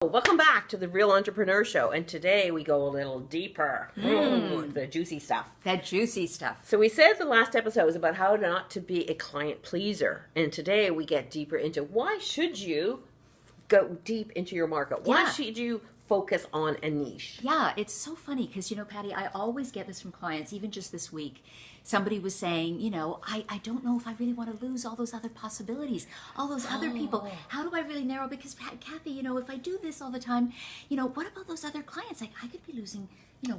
Welcome back to the Real Entrepreneur Show, and today we go a little deeper. The juicy stuff. That juicy stuff. So we said the last episode was about how not to be a client pleaser, and today we get deeper into why should you go deep into your market? Why should you focus on a niche? Yeah, it's so funny because, Patty, I always get this from clients, even just this week. Somebody was saying, I don't know if I really want to lose all those other possibilities, all those other people. How do I really narrow? Because, Kathy, if I do this all the time, what about those other clients? Like, I could be losing,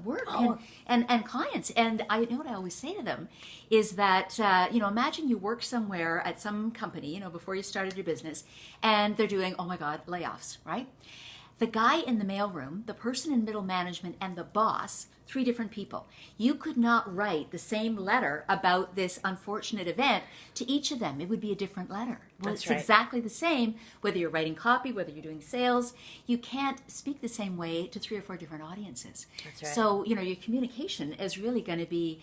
work and clients. And I know what I always say to them is that, imagine you work somewhere at some company, before you started your business, and they're doing, oh my God, layoffs, right? The guy in the mailroom, the person in middle management, and the boss, 3 different people. You could not write the same letter about this unfortunate event to each of them. It would be a different letter. Well, it's exactly the same, whether you're writing copy, whether you're doing sales. You can't speak the same way to 3 or 4 different audiences. That's right. So, your communication is really going to be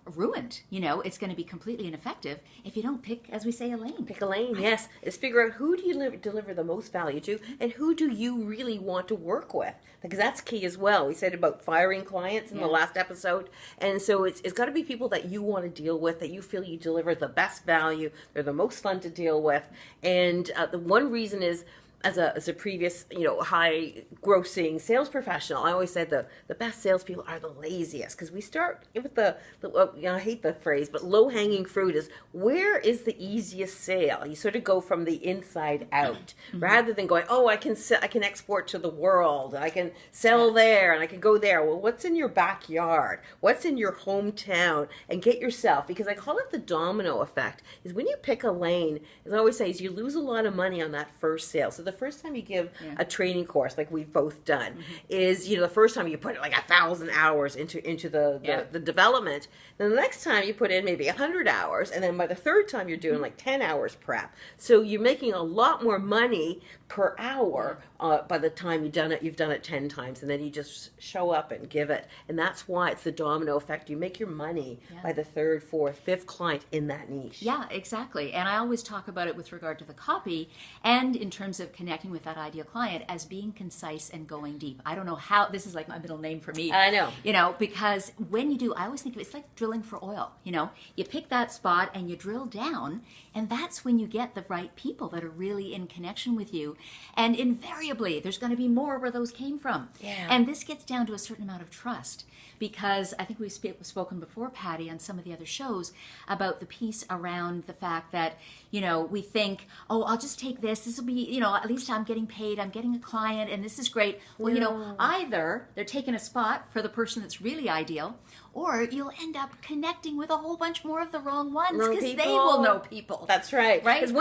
ruined. It's going to be completely ineffective if you don't pick, as we say, a lane. Pick a lane, yes. Is figure out who do you deliver the most value to, and who do you really want to work with. Because that's key as well. We said about firing clients in the last episode. And so it's got to be people that you want to deal with, that you feel you deliver the best value. They're the most fun to deal with. And the one reason is, as a previous, high grossing sales professional, I always said the best salespeople are the laziest, because we start with I hate the phrase, but low hanging fruit is where is the easiest sale? You sort of go from the inside out rather than going, I can export to the world, I can sell there, and I can go there. Well, what's in your backyard? What's in your hometown? And get yourself, because I call it the domino effect, is when you pick a lane, as I always say, is you lose a lot of money on that first sale. So the first time you give a training course, like we've both done, is the first time you put like 1,000 hours into the development. Then the next time you put in maybe 100 hours, and then by the third time you're doing like 10 hours prep. So you're making a lot more money per hour by the time you've done it 10 times, and then you just show up and give it. And that's why it's the domino effect. You make your money by the 3rd, 4th, 5th client in that niche. Yeah, exactly. And I always talk about it with regard to the copy and in terms of connecting with that ideal client as being concise and going deep. I don't know how, this is like my middle name for me. I know. Because when you do, I always think of it's like drilling for oil. You pick that spot and you drill down, and that's when you get the right people that are really in connection with you. And invariably, there's going to be more where those came from. Yeah. And this gets down to a certain amount of trust, because I think we've spoken before, Patty, on some of the other shows about the piece around the fact that, we think, I'll just take this. This will be, at least I'm getting paid. I'm getting a client, and this is great. Well, either they're taking a spot for the person that's really ideal, or you'll end up connecting with a whole bunch more of the wrong ones, because they will know people. That's right. Right? Because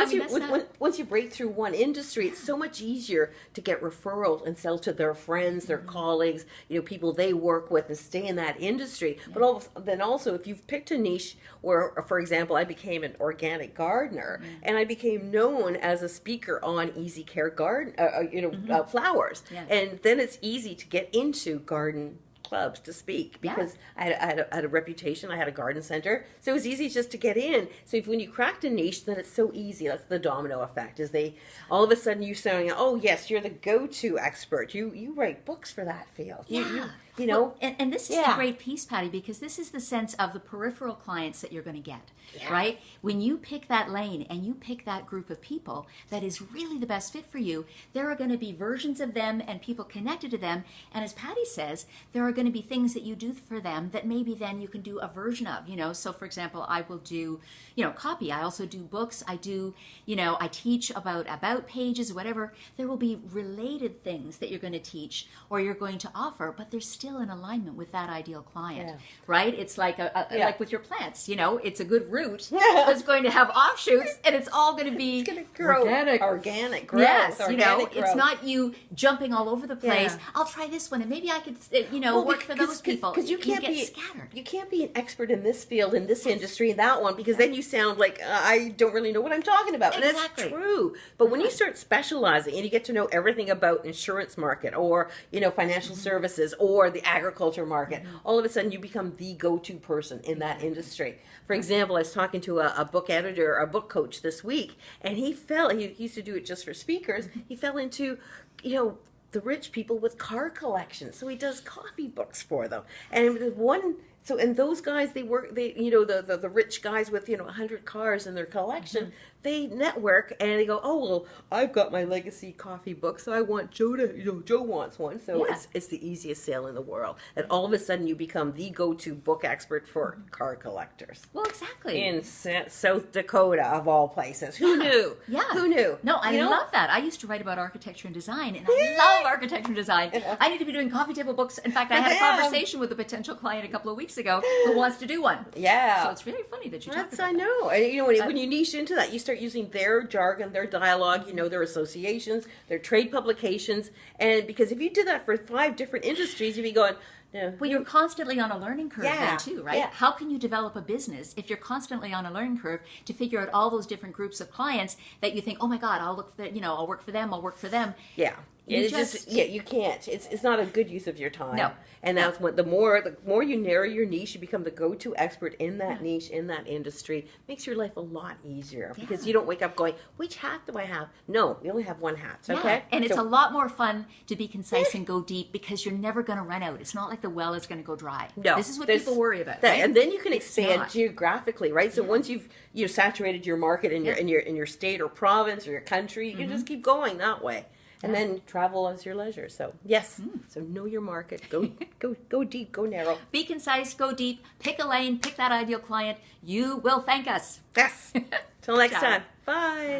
once you break through one industry, it's so much easier to get referrals and sell to their friends, their colleagues, people they work with, and stay in that industry. Yeah. But then also, if you've picked a niche where, for example, I became an organic gardener, and I became known as a speaker on easy care garden, flowers, and then it's easy to get into garden clubs to speak, because I had a reputation. I had a garden center, so it was easy just to get in. So when you cracked a niche, then it's so easy. That's the domino effect. Is they all of a sudden you saying, yes, you're the go-to expert. You write books for that field. And this is the great piece, Patty, because this is the sense of the peripheral clients that you're going to get, right? When you pick that lane and you pick that group of people that is really the best fit for you, there are going to be versions of them and people connected to them. And as Patty says, there are going to be things that you do for them that maybe then you can do a version of, So for example, I will do, copy. I also do books. I do, I teach about pages, whatever. There will be related things that you're going to teach or you're going to offer, but there's still in alignment with that ideal client, right? It's like like with your plants, it's a good root that's going to have offshoots, and it's all going to be grow organic growth. Yes, organic growth. It's not you jumping all over the place. Yeah. I'll try this one, and maybe I could, work for those people. Because you can't get scattered. You can't be an expert in this field, in this industry, in that one, because then you sound like I don't really know what I'm talking about. Exactly. And that's true. But when you start specializing and you get to know everything about insurance market or financial services or the agriculture market. All of a sudden, you become the go-to person in that industry. For example, I was talking to a book editor, a book coach this week, and he used to do it just for speakers. He fell into, the rich people with car collections. So he does coffee books for them. And and those guys, the rich guys with, 100 cars in their collection, they network and they go, oh, well, I've got my legacy coffee book, so I want Joe Joe wants one. So it's the easiest sale in the world. And all of a sudden you become the go-to book expert for car collectors. Well, exactly. In South Dakota, of all places. Who knew? Yeah. Who knew? No, I love that. I used to write about architecture and design, and I love architecture and design. I need to be doing coffee table books. In fact, I had a conversation with a potential client a couple of weeks ago who wants to do one. Yeah. So it's really funny that you talk about that. I know. And when you niche into that, you start using their jargon, their dialogue, their associations, their trade publications. And because if you did that for 5 different industries, you'd be going, no. Well, you're constantly on a learning curve then too, right? Yeah. How can you develop a business if you're constantly on a learning curve to figure out all those different groups of clients that you think, oh my God, I'll work for them. Yeah. You can't. It's not a good use of your time. No. And that's what the more you narrow your niche, you become the go-to expert in that niche, in that industry. Makes your life a lot easier because you don't wake up going, which hat do I have? No, you only have one hat. Okay. And it's a lot more fun to be concise and go deep because you're never going to run out. It's not like the well is going to go dry. No. This is what people worry about. Right? And then you can expand geographically, right? So once you've saturated your market in your state or province or your country, you can just keep going that way. And then travel as your leisure. So yes, so know your market. Go deep, go narrow. Be concise, go deep, pick a lane, pick that ideal client. You will thank us. Yes. Till next time. Bye.